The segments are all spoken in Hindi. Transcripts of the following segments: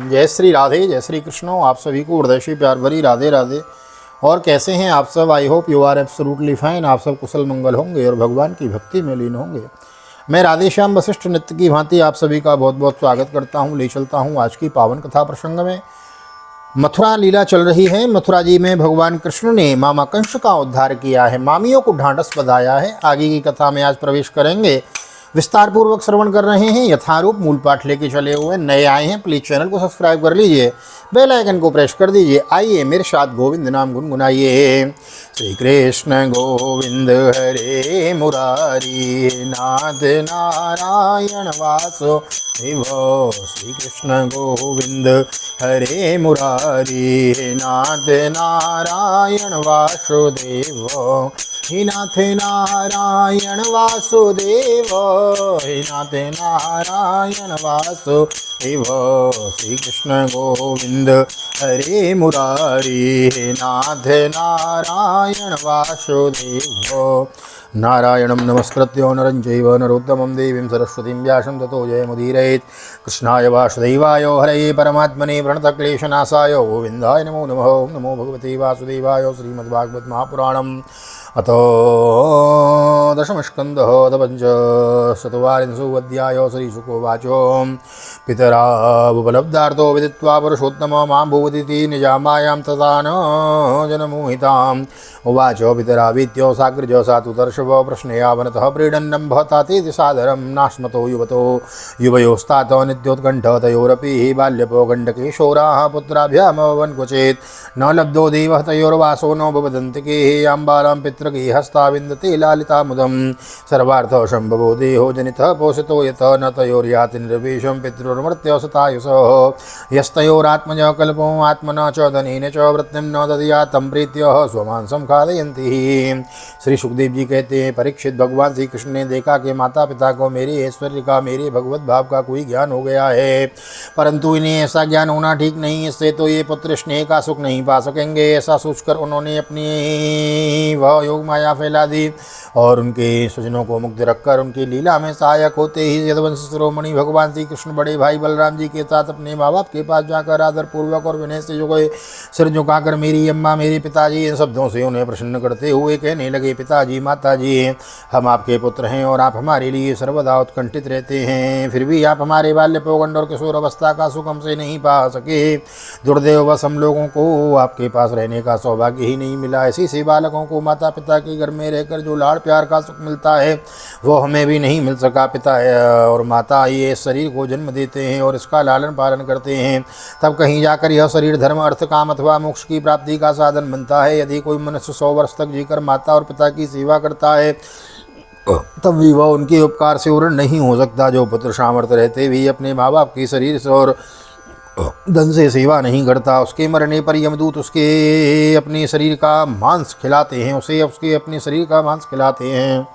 जय श्री राधे, जय श्री कृष्ण। आप सभी को हृदय से प्यार भरी राधे राधे। और कैसे हैं आप सब? I hope you are absolutely fine. आप सब कुशल मंगल होंगे और भगवान की भक्ति में लीन होंगे। मैं राधे श्याम वशिष्ठ नित्य की भांति आप सभी का बहुत बहुत स्वागत करता हूं। ले चलता हूं आज की पावन कथा प्रसंग में। मथुरा लीला चल रही है। मथुरा जी में भगवान कृष्ण ने मामा कंस का उद्धार किया है, मामियों को ढांढस बंधाया है। आगे की कथा में आज प्रवेश करेंगे। विस्तार पूर्वक श्रवण कर रहे हैं, यथारूप मूल पाठ लेके चले हुए। नए आए हैं प्लीज चैनल को सब्सक्राइब कर लीजिए, बेल आइकन को प्रेस कर दीजिए। आइए मेरे साथ गोविंद नाम गुनगुनाइए। श्री कृष्ण गोविंद हरे मुरारी, नाथ नारायण वासो देव। श्री कृष्ण गोविंद हरे मुरारी, नाथ नारायण वासुदेव। हे नाथ नारायण वासुदेव, हे नाथ नारायण वासुदेव। श्री कृष्ण गोविंद हरे मुरारी, हे नाथ नारायण वासुदेव। नारायणं नमस्कृत्य नरं चैव नरोत्तमं देवीं सरस्वतीं व्यासं ततो जयमुदीरयेत्। कृष्णाय वासुदेवाय हरये परमात्मने प्रणतक्लेशनाशाय गोविन्दाय नमो नमः। ओं नमो भगवते वासुदेवाय। श्रीमद्भागवत महापुराणम् अतो दशमस्कन्धः पंचशतवारिंशोऽध्याय। श्रीशुकोवाच पितरा उपलब्धार्थो विदित्वा पुरुषोत्तमो मां भुवतीति निजामायां तथा न जनमोहिताम्। उवाच पितरा वीत्यो साग्रजो सातु दर्शवो प्रश्नया वनतः प्रीडन्नं भवतातीति सादरं नास्मतो युवतो युवयोस्तात् नित्योत्कण्ठ तयोरपि बाल्यपो गण्डकिशोराः पुत्राभ्यामवन् क्वचित् न लब्धो देवः तयोर्वासो नो भवदन्तिके अम्बालां पितृकी हस्ता विन्दते लालितामुदं सर्वार्थ शम्भवो देहो जनितः पोषितो यतः न तयोर्याति निर्वेशं पितृर्मृत्यो सतायुषः यस्तयोरात्मज कल्पो आत्मना च धनेन च वृत्तिं न दद्यात् तं प्रीत्य स्वमांसं खादयन्ति। श्री सुखदेव जी कहते हैं, परीक्षित, भगवान श्री कृष्ण ने देखा कि माता पिता को मेरे ऐश्वर्य का, मेरे भगवत भाव का कोई ज्ञान हो गया है, परंतु इन्हें ऐसा ज्ञान होना ठीक नहीं। इससे तो ये पुत्र स्नेह का सुख नहीं पा सकेंगे। ऐसा सोचकर उन्होंने अपनी वह योग माया फैला दी और उनके स्वजनों को मुक्त रखकर उनकी लीला में सहायक होते ही यदुवंश शिरोमणि भगवान श्री कृष्ण बड़े भाई बलराम जी के साथ अपने माँ बाप के पास जाकर आदर पूर्वक और विनय से झुके सिर झुकाकर मेरी अम्मा, मेरे पिताजी, इन शब्दों से उन्हें प्रसन्न करते हुए कहने लगे, पिताजी, माताजी, हम आपके पुत्र हैं और आप हमारे लिए सर्वदा उत्कंठित रहते हैं। फिर भी आप हमारे बाल्य पौगंड और किशोर अवस्था का सुख हमसे नहीं पा सके। दुर्दैव बस हम लोगों को आपके पास रहने का सौभाग्य ही नहीं मिला। ऐसी से बालकों को माता पिता के घर में रहकर जो लाड़ प्यार का सुख मिलता है वो हमें भी नहीं मिल सका। पिता और माता ये शरीर को जन्म देते हैं और इसका लालन पालन करते हैं, तब कहीं जाकर यह शरीर धर्म, अर्थ, काम अथवा मोक्ष की प्राप्ति का साधन बनता है। यदि कोई मनुष्य 100 वर्ष तक जीकर माता और पिता की सेवा करता है तब भी वह उनके उपकार से उऋण नहीं हो सकता। जो पुत्र सामर्थ्य रहते भी अपने माँ बाप की शरीर से और धन से सेवा नहीं करता, उसके मरने पर यमदूत उसके अपने शरीर का मांस खिलाते हैं, उसे उसके अपने शरीर का मांस खिलाते हैं।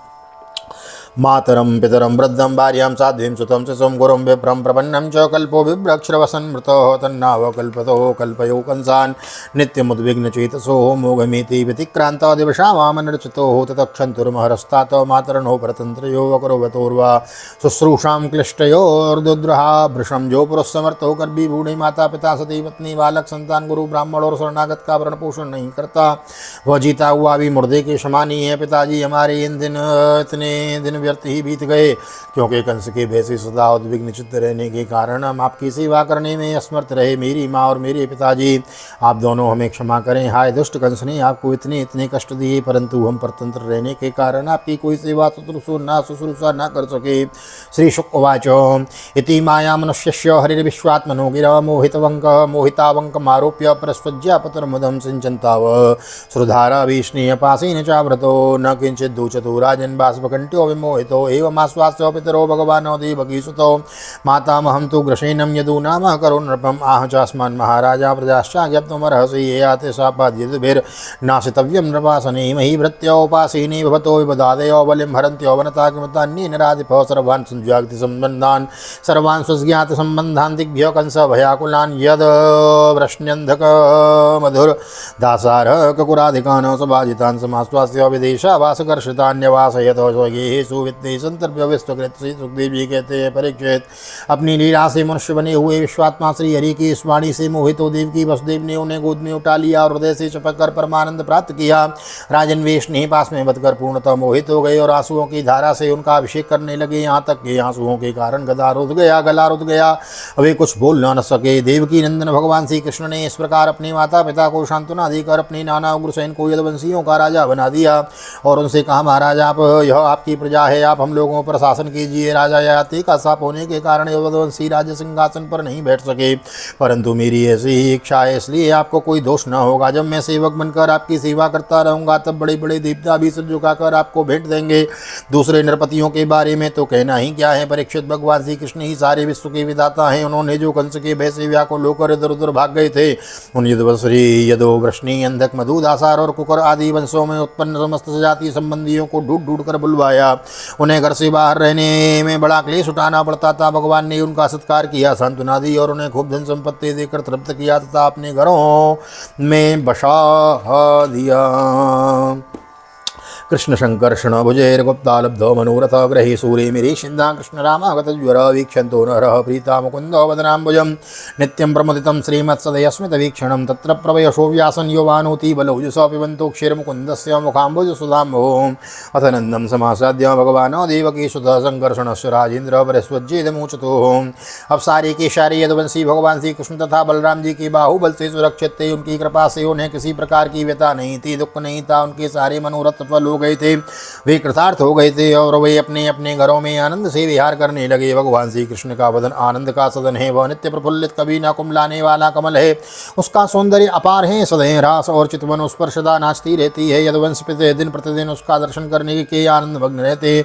मातरम पितरम वृद्धम भार्यां साध्वीं सुतं शिशुं गुरुं विप्रं प्रपन्नं च कल्पो बिभ्रक्षरवसन् मृतः तन्नाव कल्पतो कल्पयो कंसान् नित्यमुद्विग्नचेतसो मोघमेति व्यतिक्रान्तो दिवसा वामनर्चितो ततक्षन्तुर्महरस्तात् मातरनो परतन्त्रयो वकरोवतोर्वा शुश्रूषां क्लिष्टयोर्दुद्रहा भृशं जो पुरुष समर्थ होकर भी बूढ़े माता पिता, सती पत्नी, बालक, संतान, गुरु, ब्राह्मण और शरणागत का भरण पोषण नहीं करता, वह जीता हुआ भी मुर्दे के समान ही है। पिताजी, हमारे इतने दिन व्यर्थ ही बीत गए, क्योंकि कंस के वैसे सदा उद्विग्न चित्त रहने के कारण हम आपकी सेवा करने में असमर्थ रहे। मेरी माँ और मेरे पिताजी, आप दोनों हमें क्षमा करें। हाय दुष्ट कंस ने आपको इतने इतने कष्ट दिए, परंतु हम परतंत्र रहने के कारण आपकी कोई सेवा शुश्रूषा न कर सके। श्री शुक उवाच इति माया मनुष्यस्य हरिर्विश्वात्मनो गिरा मोहितावंकमारोप्य परस्वज्या पुत्रमुदं सिञ्चन्ताव श्रुधारा भीष्णीयपासेन चावृतो न किञ्चिद्दूचतो राजन् बाष्पकण्ठ्यो विमोहितो एवमाश्वास्य पितरो भगवानो देवकीसुतो मातामहं तु ग्रसेनं यदूनाम करो नृपम् आह चास्मान् महाराजा प्रजाश्चाज्ञप्तुमर्हसि ये याते शापाद्यद्भिर्नाशितव्यं नृपासने मही भृत्योपासीने भवतो विबदादयो बलिं हरन्त्यो वनता किमुतान्येन राधिपः सर्वान् संज्ञाति सम्बन्धान् सर्वान् स्वज्ञात सम्बन्धान् दिग्भ्यो कंस भयाकुलान् यद् वृष्ण्यन्धक मधुर दासारः ककुराधिकान् सभाजितान् समाश्वास्य विदेशावासकर्षितान्यवासयतो स्वगेहेषु वित्ते संतर्प्य विश्वकृत। श्री सुखदेव जी कहते हैं, परीक्षित, अपनी लीला से मनुष्य बने हुए विश्वात्मा श्री हरि की इस वाणी से मोहित हो देवकी वसुदेव ने उन्हें गोद में उठा लिया और हृदय से चपक कर परमानंद प्राप्त किया। राजन वे स्नेह पास में बदकर पूर्णतः मोहित हो गए और आंसुओं की धारा से उनका अभिषेक करने लगे। यहाँ तक कि आंसुओं के कारण गला रुध गया, वे कुछ बोल न सके। देवकी नंदन भगवान श्री कृष्ण ने इस प्रकार अपने माता पिता को सांत्वना देकर अपने नाना उग्रसेन को यदुवंशियों का राजा बना दिया और उनसे कहा, महाराज आप, यह आपकी प्रजा है, आप हम लोगों पर शासन कीजिए। राजा ययाति का शाप होने के कारण यदुवंशी राज्य सिंहासन पर नहीं बैठ सके, परंतु मेरी ऐसी इच्छा है, इसलिए आपको कोई दोष न होगा। जब मैं सेवक बनकर आपकी सेवा करता रहूंगा तब बड़े बड़े देवता भी सिर झुकाकर आपको भेंट देंगे। दूसरे नरपतियों के बारे में तो कहना ही क्या है। परीक्षित, भगवान श्री कृष्ण ही सारे विश्व के विधाता हैं। उन्होंने जो कंस के भय से व्याकुल होकर इधर उधर भाग गए थे, उन यदुवंशी, यदो, वृष्णि, अंधक, मधु, दासार और कुकर आदि वंशों में उत्पन्न समस्त जाति संबंधियों को ढूंढ ढूंढ कर बुलवाया। उन्हें घर से बाहर रहने में बड़ा क्लेश उठाना पड़ता था। भगवान ने उनका सत्कार किया, सांत्वना दी और उन्हें खूब धन संपत्ति देकर तृप्त किया तथा अपने घरों में बसा दिया। कृष्ण संकर्षण भुजैर्गुप्तालब्धो मनोरथ ग्रही सूरे मिरी सिद्धा कृष्ण रामागत ज्वर वीक्षन्तो नरः प्रीता मुकुन्दो वदनाम्बुजं नित्यं प्रमुदितं श्रीमत्सदयस्मित वीक्षणं तत्र प्रवयशो व्यासन योवानोति बलौजसो पिबन्तो क्षीरमुकुन्दस्य मुखाम्बुज सुधाम्भोः अथ नन्दं समासाद्य भगवान् देवकीसुतः संकर्षणस्य राजेन्द्र परस्वज्जेदमुचतोः। अब सारे के सारे यदुवंशी भगवान श्री कृष्ण तथा बलराम जी के बाहुबल से सुरक्षित थे। उनकी कृपा से उन्हें किसी प्रकार की व्यथा नहीं थी, दुख नहीं था। उनके सारे मनोरथ सफल हो गए थे, वे कृतार्थ हो गए थे और वे अपने अपने घरों में आनंद से विहार करने लगे। भगवान श्री कृष्ण का वदन आनंद का सदन है, वह नित्य प्रफुल्लित, कभी न कुमलाने वाला कमल है। उसका सौंदर्य अपार है, सदैव रास और चितवन उस पर सदा नाचती रहती है। यदुवंश दिन प्रतिदिन उसका दर्शन करने के आनंद भग्न रहते।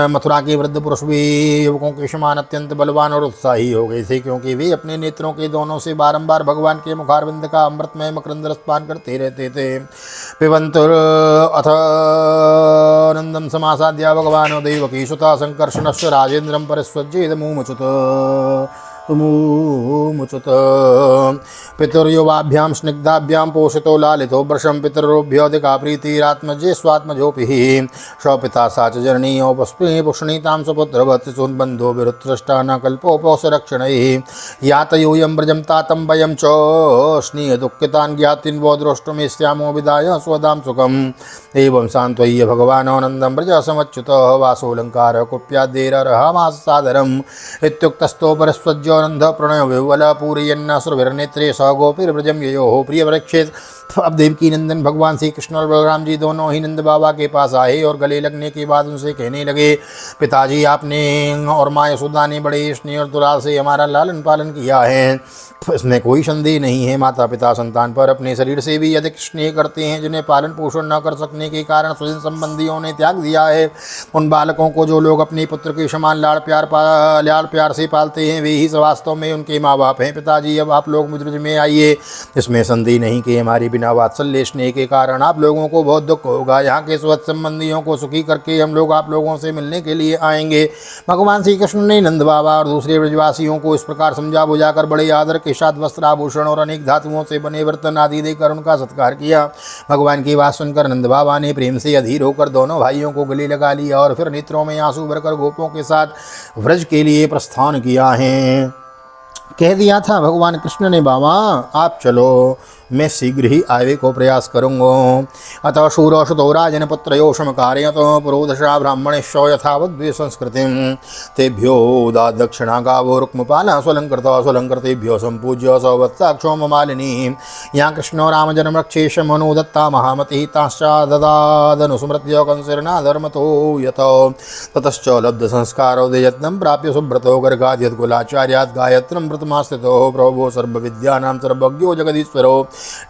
मथुरा के वृद्ध पुरुष भी युवकों के समान अत्यंत बलवान और उत्साही हो गए थे, क्योंकि वे अपने नेत्रों के दोनों से बारंबार भगवान के मुखारविंद का अमृतमय मकरंद रस पान करते रहते थे। पिबन्तुर अथ नंदम समासाद्या भगवान देवकी सुता संकर्षणस्य राजेन्द्रं परस्वज्जेदमुचुत मुचुत। पितुर्युवाभ्यां स्निग्धाभ्यां पोषितो लालितो वृषं पितरोभ्योऽधिका प्रीतिरात्मजे स्वात्मजोऽपि स्वपिता सा च जननीयो पुष्पे पुष्णीतां स्वपुत्रवत् सुन्बन्धो विरुत्रष्टा न कल्पोपौषरक्षणैः यातयोऽयं व्रजं तातं वयं च स्नेहदुःखितान् ज्ञातिन्वो द्रष्टुमिष्यामो विदाय स्वदां सुखम् एवं सान्त्वय्य भगवानानन्दं व्रज समच्युतः वासोऽलङ्कारः कुप्याद्यैरर्हमासादरम् इत्युक्तस्तो परस्वज्योनन्द प्रणय विह्वल पूरयन्न सुरभिर्नेत्रे स गोपीर्व्रजं ययोः प्रियवृक्षेत। अब देवकी नंदन भगवान श्री कृष्ण और बलराम जी दोनों ही नंद बाबा के पास आए और गले लगने के बाद उनसे कहने लगे, पिताजी आपने और माँ यशोदा ने बड़े स्नेह और दुलार से हमारा लालन पालन किया है, इसमें कोई संदेह नहीं है। माता पिता संतान पर अपने शरीर से भी अधिक स्नेह करते हैं, जिन्हें पालन पोषण न कर सकने के कारण स्वजन संबंधियों ने त्याग दिया है। उन बालकों को जो लोग अपने पुत्र के समान लाड़ प्यार से पालते हैं, वे ही वास्तव में उनके माँ बाप हैं। पिताजी अब आप लोग मुझ में आइए, इसमें संदेह नहीं कि हमारी बिना वात्सल्य स्नेह के कारण आप लोगों को बहुत दुख होगा। यहाँ के स्वच्छ संबंधियों को सुखी करके हम लोग आप लोगों से मिलने के लिए आएंगे। भगवान श्री कृष्ण ने नंद बाबा और दूसरे ब्रजवासियों को इस प्रकार समझा बुझाकर बड़े आदर के साथ वस्त्र आभूषण और अनेक धातुओं से बने बर्तन आदि देकर उनका सत्कार किया। भगवान की बात सुनकर नंद बाबा ने प्रेम से अधीर होकर दोनों भाइयों को गले लगा लिया और फिर नेत्रों में आंसू भरकर गोपों के साथ व्रज के लिए प्रस्थान किया है। कह दिया था भगवान कृष्ण ने, बाबा आप चलो, मैं शीघ्र ही आवे को प्रयास करूँगा। अतः शूरोषतो राजन पुत्रयो समकारयतो पुरोदशा ब्राह्मणेश्व यथावद्वे संस्कृतिं तेभ्यो दक्षिणा गावो रुक्मपाला स्वलंकृतेभ्यो संपूज्य सवत्साक्षो ममालिनी। यहाँ कृष्णो राम जन्म रक्षेश मनो दत्ता महामति ताश्चादनुस्मृत्य कंसर्णा धर्मतो यतो ततश्च लब्ध संस्कारो देयत्नं प्राप्य सुब्रतो गर्गाद्यत्कुलाचार्यात् गायत्रं प्रथमास्थितो प्रभो सर्वविद्यानां सर्वज्ञो जगदीश्वरो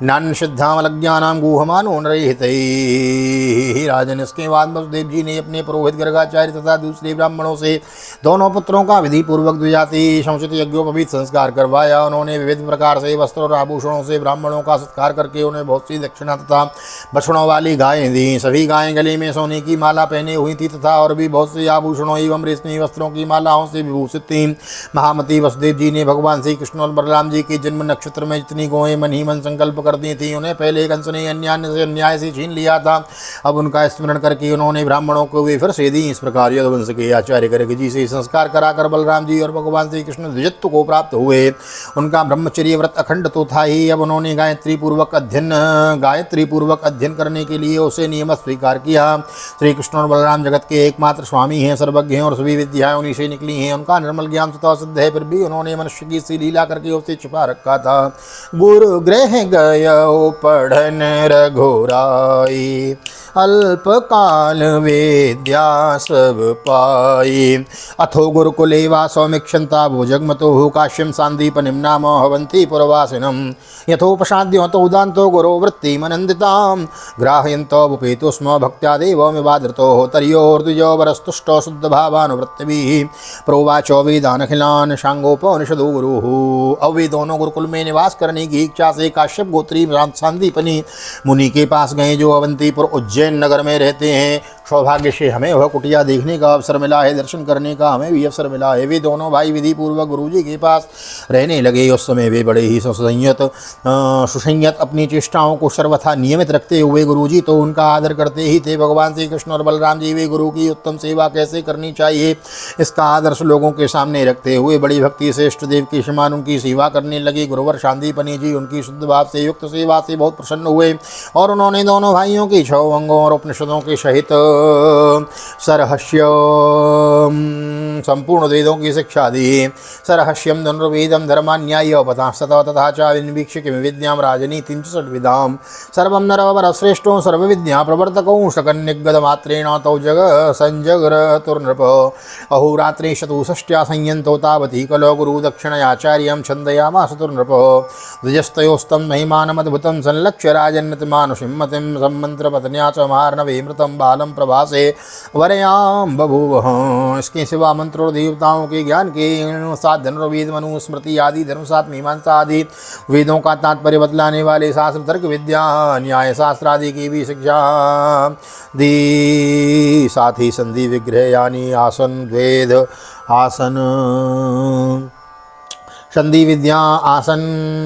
नान्यसिद्धामलज्ञानां गुहमानो नरहितैः। राजन, इसके बाद वसुदेव जी ने अपने पुरोहित गर्गाचार्य तथा दूसरे ब्राह्मणों से दोनों पुत्रों का विधि पूर्वक द्विजाति समुचित यज्ञोपवीत संस्कार करवाया। उन्होंने विविध प्रकार से वस्त्र और आभूषणों से ब्राह्मणों का सत्कार करके उन्हें बहुत सी दक्षिणा तथा बछड़ों वाली गायें दी। सभी गायें गले में सोने की माला पहने हुई थी तथा और भी बहुत से आभूषणों एवं रेशमी वस्त्रों की मालाओं से विभूषित थी। महामती वसुदेव जी ने भगवान श्री कृष्ण और बलराम जी के जन्म नक्षत्र में जितनी गौएं मन ही मन संकल्प कर दी थी। उन्हें पहले कंस ने अन्याय से छीन लिया था, अब उनका स्मरण करके उन्होंने ब्राह्मणों को वे फिर से दी। इस प्रकार यदुवंश के आचार्य गर्ग जी से संस्कार कराकर बलराम जी और भगवान श्री कृष्ण द्विजत्व को प्राप्त हुए। उनका ब्रह्मचर्य व्रत अखंड तो था ही, अब उन्होंने गायत्री पूर्वक अध्ययन करने के लिए उसे नियमित स्वीकार किया। श्री कृष्ण और बलराम जगत के एकमात्र स्वामी हैं, सर्वज्ञ हैं और सभी विद्याएं उन्हीं से निकली हैं। उनका निर्मल ज्ञान स्वतः सिद्ध है, फिर भी उन्होंने मनुष्य की सी लीला करके उसे छिपा रखा था। गुरु गृह गयो पढ़न रघुराई, अल्पकाल विद्या सब पाई। अथो गुरुकुले वासौमिक्षन्ता भुजगमतो काश्यम सांदीप निम्नाम हवन्ति पुरवासिनम। यथोपसाद्यो उदान्तो गुरो वृत्तिमनन्दितां ग्राहयन्तो बुपेतो स्म भक्त्या देवमिवादृतो तर्योर्द्विजो वरस्तुष्टो शुद्धभावानुवृत्तिभिः प्रोवाचो वेदानखिलान् शांगोपनिषदो गुरुः। अब वे दोनों गुरुकुल में निवास करने की इच्छा से काश्यप गोत्री सांदीपनि मुनि के पास गए, जो अवंतीपुर उज्जैन नगर में रहते हैं। सौभाग्य से हमें वह कुटिया देखने का अवसर मिला है, दर्शन करने का हमें भी अवसर मिला है। वे दोनों भाई विधि पूर्वक गुरु जी के पास रहने लगे। उस समय वे बड़े ही सुसंयत अपनी चेष्टाओं को सर्वथा नियमित रखते हुए गुरु जी तो उनका आदर करते ही थे। भगवान श्री कृष्ण और बलराम जी वे गुरु की उत्तम सेवा कैसे करनी चाहिए इसका आदर्श लोगों के सामने रखते हुए बड़ी भक्ति से इष्ट देव के समान उनकी सेवा करने लगे। गुरुवर सांदीपनि जी उनकी शुद्ध भाव से युक्त सेवा से बहुत प्रसन्न हुए और उन्होंने दोनों भाइयों की 6 अंगों और उपनिषदों के सहित सरहस्यम संपूर्ण वेदों की शिक्षा दी। सरहस्यम धनुर्वेदम धर्मान्यायोपतास्ततः तथा च विनिवीक्ष्य किम विद्यां राजनीतिं च षड्विधां सर्वं नरवरश्रेष्ठो सर्वविद्या प्रवर्तको शकन्निगतमात्रेण तौ जग संजगरतुर्नृप अहोरात्रे शतुषष्ट्या संयन्तो तावती कलो गुरुदक्षिणयाचार्यं छन्दयामास तुर्नृप द्विजस्तयोस्तं महिमानमद्भुतं संलक्ष्य राजन्नतिमानुषीं मतिं सम्मन्त्रपत्न्या च मार्णवे मृतं बालं प्रभासे वरयां बभूवः। इसके सिवा मंत्र और देवताओं के ज्ञान के साथ धनुर्वेद मनुस्मृति आदि धर्मशास्त्र मीमांसा आदि वेदों का तात्पर्य बतलाने वाले शास्त्र तर्क विद्या न्याय शास्त्र आदि की भी शिक्षा दी। साथ ही संधि विग्रह यानी आसन वेद आसन संधि विद्या आसन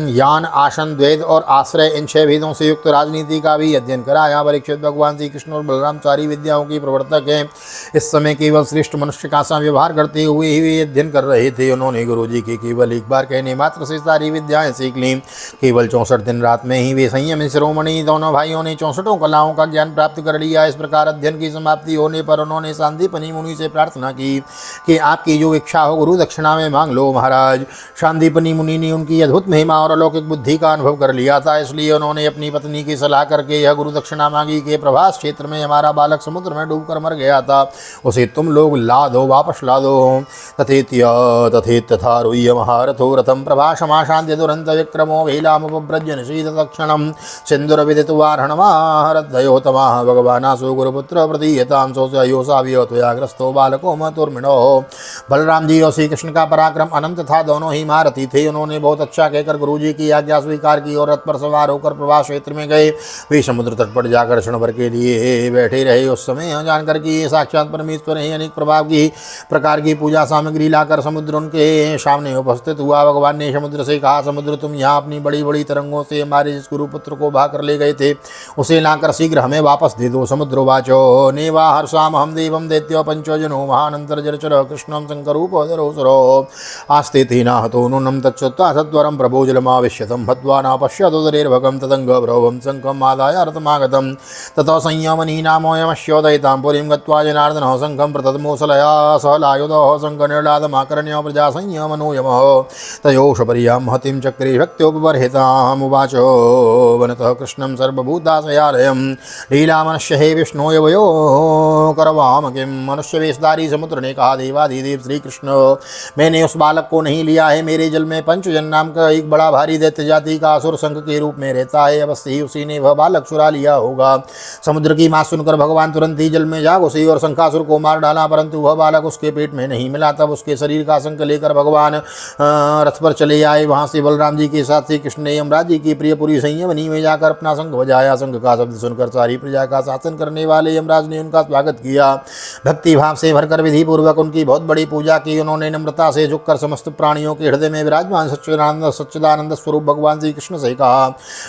यान आसन द्वैत और आश्रय इन 6 भेदों से युक्त राजनीति का भी अध्ययन कराया। परीक्षित भगवान श्री कृष्ण और बलराम सारी विद्याओं के प्रवर्तक हैं। इस समय केवल श्रेष्ठ मनुष्य का सा व्यवहार करते हुए ही वे अध्ययन कर रहे थे। उन्होंने गुरु जी के केवल एक बार कहने मात्र से सारी विद्याएं सीख लीं। केवल 64 दिन रात में ही वे संयम शिरोमणि दोनों भाइयों ने 64 कलाओं का ज्ञान प्राप्त कर लिया। इस प्रकार अध्ययन की समाप्ति होने पर उन्होंने सांदीपनि मुनि से प्रार्थना की कि आपकी जो इच्छा हो गुरु दक्षिणा में मांग लो। महाराज सांदीपनि मुनि ने उनकी अद्भुत महिमा और अलौकिक बुद्धि का अनुभव कर लिया था, इसलिए उन्होंने अपनी पत्नी की सलाह करके यह गुरु दक्षिणा मांगी कि प्रभास क्षेत्र में हमारा बालक समुद्र में डूबकर मर गया था, उसे तुम लोग ला दो, वापस ला दो। तथेत्यथा रुह्य महारथो रथम प्रभासमाशान्त्य दुरंत विक्रमो वेलामुपव्रज्य निशीत तक्षणम सिंदूरविदितवार्हणमाहरद्वयोतमाः भगवानासु गुरुपुत्र प्रतीयतां सोऽयोसाव्यत्वयाग्रस्तो बालको मतुर्मिणो। बलराम जी और श्री कृष्ण का पराक्रम अनंत था, दोनों ही महारथी थे। उन्होंने बहुत अच्छा कहकर गुरुजी की आज्ञा स्वीकार की और रथ पर सवार होकर प्रभास क्षेत्र में गए। वे समुद्र तट पर जाकर क्षण भर के लिए बैठे रहे। उस समय यह जानकर कि ये साक्षात परमेश्वर हैं, अनेक प्रकार की पूजा सामग्री लाकर समुद्र उनके सामने उपस्थित हुआ। भगवान ने समुद्र से कहा, समुद्र तुम यहाँ अपनी बड़ी बड़ी तरंगों से हमारे जिस गुरुपुत्र को भाग कर ले गए थे उसे लाकर शीघ्र हमें वापस दे दो। समुद्रोवाचो नेवा हर्षाम हम देवम दैत्यो पंचजनो महानंतर जलचर कृष्णम शंकरूपधरोसरो आस्ते तेना हतो नूनम तच्छ्रुत्वा सत्वरं प्रभो जलमाविश्यतं हत्वा नापश्यदुदरेर्भगं तदङ्गभ्रवं शङ्खम् आदाय रथमागतं ततो संयमनी नामोऽयमस्योदयितां पुरीं गत्वा जनार्दनः शङ्खं प्रततमोसलया सह लायुधः शङ्खनिर्लादमाकर्ण्य प्रजा संयमनो यमः तयोषपर्यां महतीं चक्रे शक्त्योपबर्हितामुवाचो वनतः कृष्णं सर्वभूताशयालयं लीलामनश्य हे विष्णो यवयो करवाम किं। मनुष्य वेशधारी समुद्र ने कहा, देवाधिदेव श्री कृष्ण, मैंने उस बालक को नहीं लिया है। मेरे जल में पंचजन नाम का एक बड़ा भारी दैत्य जाति का असुर शंख के रूप में रहता है, अवश्य ही उसी ने वह बालक चुरा लिया होगा। समुद्र की बात सुनकर भगवान तुरंत ही जल में जा घुसे और शंखासुर को मार डाला, परंतु वह बालक उसके पेट में नहीं मिला। तब उसके शरीर का शंख लेकर भगवान रथ पर चले आए। वहां से बलराम जी के साथ श्री कृष्ण ने यमराज जी की प्रियपुरी संयमनी में जाकर अपना शंख बजाया। शंख का शब्द सुनकर सारी प्रजा का शासन करने वाले यमराज ने उनका स्वागत किया। भक्ति भाव से भरकर विधि पूर्वक उनकी बहुत बड़ी पूजा की। उन्होंने नम्रता से झुककर समस्त प्राणियों के हृदय हृदय में विराजमान सच्चिदानंद स्वरूप भगवान श्री कृष्ण से कहा,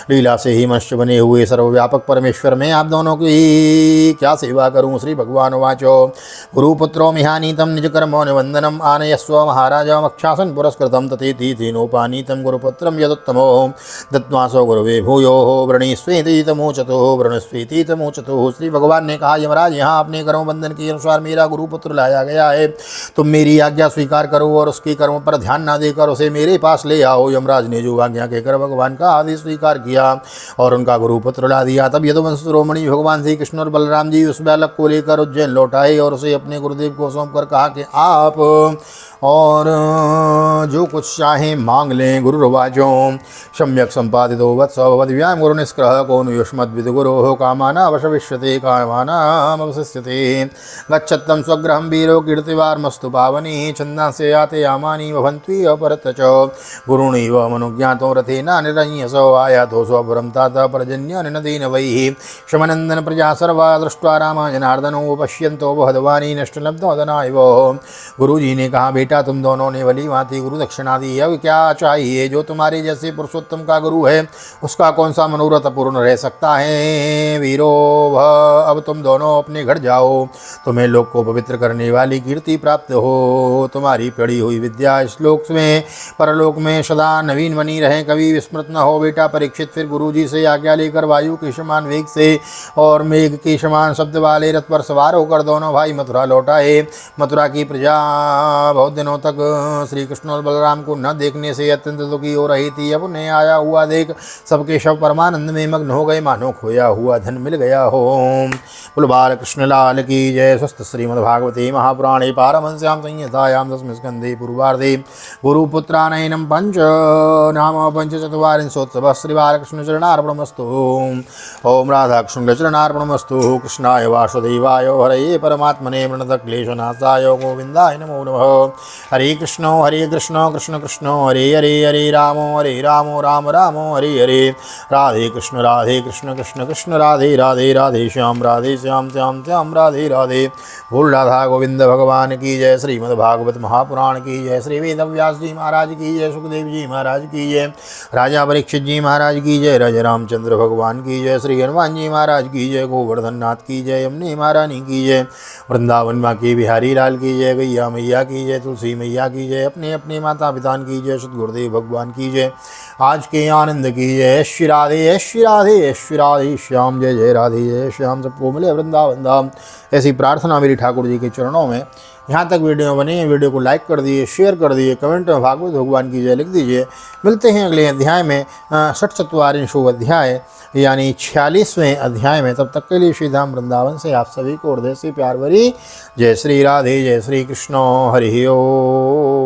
लीला से ही मनुष्य बने हुए सर्वव्यापक परमेश्वर में आप दोनों की क्या सेवा करूं। श्री भगवान वाचो, गुरुपुत्रो मिहानीतम निज कर्मो निबंधनम आनयस्व महाराजमक्षासन पुरस्कृतम तथेति तेनोपानीतम गुरुपुत्रम यदुत्तमो दत्वासो गुरुवे भूयो वृणीस्वेति तमोचतो। श्री भगवान ने कहा, यमराज यहाँ अपने कर्म बंधन के अनुसार मेरा गुरुपुत्र लाया गया है, तुम मेरी आज्ञा स्वीकार करो और उसके कर्म पर ध्यान न देकर उसे मेरे पास ले आओ। यमराज ने जो आज्ञा कहकर भगवान का आदेश स्वीकार किया और उनका गुरुपुत्र ला दिया। तब यदुवंश शिरोमणि भगवान श्री कृष्ण और बलराम जी उस बालक को लेकर उज्जैन लौट आए और उसे अपने गुरुदेव को सौंप कर कहा कि आप और जो कुछ चाहें मांग लें। गुरुर्वाचो, सम्यक संपादितो वत्सवद्व्याम गुरु निष्क्रह को युष्मद्विद गुरो कामाना वशविष्यते कामानामवशिष्यते। गच्छत्तं स्वगृहं वीरो कीर्तिवार्मस्तु पावनी छन्दांसि याते यामानि भवन्त्वि अपरत च। गुरुणैव मनुज्ञातो रथेन निरञ्यसो आयातो स्वपुरं तात पर्जन्य निनदेन वैः। शमनन्दन प्रजा सर्वा दृष्ट्वा रामायणार्दनो पश्यन्तो बहद्वानी नष्टलब्धोदनायव। गुरुजी ने कहा, बेटा तुम दोनों ने भली भांति गुरु दक्षिणा दी, अब क्या चाहिए। जो तुम्हारे जैसे पुरुषोत्तम का गुरु है उसका कौन सा मनोरथ पूर्ण रह सकता है। वीरो अब तुम दोनों अपने घर जाओ, तुम्हें लोक को पवित्र करने वाली कीर्ति प्राप्त हो। तुम्हारी पढ़ी हुई विद्या इस लोक में परलोक में सदा नवीन बनी रहे, कभी विस्मृत न हो। बेटा परीक्षित फिर गुरुजी से आज्ञा लेकर वायु के समान वेग से और मेघ के समान शब्द वाले रथ पर सवार होकर दोनों भाई मथुरा लौट आए। मथुरा की प्रजा बहुत दिनों तक श्री कृष्ण और बलराम को न देखने से अत्यंत दुखी हो रही थी। अब उन्हें आया हुआ देख सबके शव परमानंद में मग्न हो गए, मानो खोया हुआ धन मिल गया हो। बोलो बाल कृष्ण लाल की जय। स्वस्थ श्रीमद्भागवते महापुराणे पारमहंस्यां संहितायां दशम स्कंदे पूर्वार्धे गुरुपुत्रानयनं पंच नाम पंचचत्वारिंशोत्सवः श्री बालकृष्ण चरणार्पणमस्तु। ओम राधा कृष्ण चरणार्पणमस्तु। कृष्णाय वासुदेवाय हरये परमात्मने प्रणतक्लेशनाशाय गोविन्दाय नमो नमः। हरे कृष्ण कृष्ण कृष्ण हरे हरे, हरे राम राम राम हरे हरे। राधे कृष्ण कृष्ण कृष्ण राधे राधे, राधे श्याम श्याम श्याम राधे राधे। बोल राधा गोविंद भगवान की जय। श्रीमद् भागवत महापुराण की जय। श्री वेदव्यास जी महाराज की जय। सुखदेव जी महाराज की जय। राजा परीक्षित जी महाराज की जय। राजा रामचंद्र भगवान की जय। श्री हनुमान जी महाराज की जय। गोवर्धन नाथ की जय। यमुने महारानी की जय। वृंदावन माँ की बिहारी लाल की जय। गैया मैया की जय। तुलसी मैया की जय। अपने अपने माता पिता की जय। सद्गुरुदेव भगवान की जय। आज के आनंद की जय। श्री राधे श्री राधे श्री राधे श्याम। जय जय राधे जय श्याम। सबको मिले वृंदावन धाम, ऐसी प्रार्थना मेरी ठाकुर जी के चरणों में। यहाँ तक वीडियो बनी, वीडियो को लाइक कर दिए, शेयर कर दिए, कमेंट में भागवत भगवान की जय लिख दीजिए। मिलते हैं अगले अध्याय में, षट्चत्वारिंशो अध्याय यानी 46वें अध्याय में। तब तक के लिए श्रीधाम वृंदावन से आप सभी को हृदय से प्यार भरी जय श्री राधे, जय श्री कृष्ण, हरि ओम।